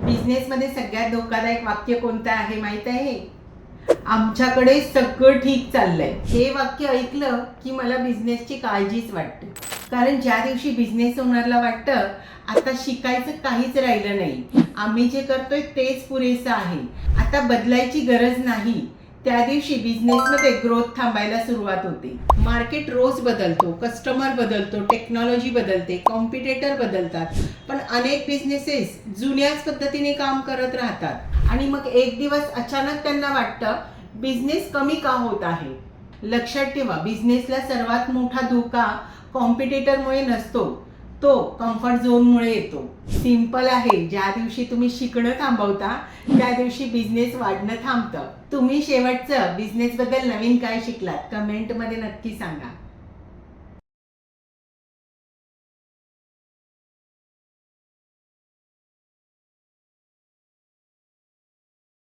बिझनेसमध्ये सगळ्यात धोकादायक वाक्य कोणतं आहे माहित आहे? आमच्याकडे सगळं ठीक चाललंय. हे वाक्य ऐकलं की मला बिझनेसची काळजीच वाटते. कारण ज्या दिवशी बिझनेस ओनरला वाटतं आता शिकायचं काहीच राहिलं नाही, आम्ही जे करतोय तेच पुरेसं आहे, आता बदलायची गरज नाही, त्या दिवशी बिझनेसमध्ये ग्रोथ थांबायला सुरुवात होते. मार्केट रोज बदलतो, कस्टमर बदलतो, टेक्नॉलॉजी बदलते, कॉम्पिटिटर बदलतात, पण अनेक बिझनेसेस जुन्याच पद्धतीने काम करत राहतात आणि मग एक दिवस अचानक त्यांना वाटतं बिझनेस कमी का होत आहे. लक्षात ठेवा, बिझनेसला सर्वात मोठा धोका कॉम्पिटिटरमुळे नसतो, तो कम्फर्ट झोनमुळे येतो. सिंपल आहे, ज्या दिवशी तुम्ही शिकणं थांबवता त्या दिवशी बिझनेस वाढणं थांबतं. तुम्ही शेवटचं बिझनेसबद्दल नवीन काय शिकलात कमेंटमध्ये नक्की सांगा.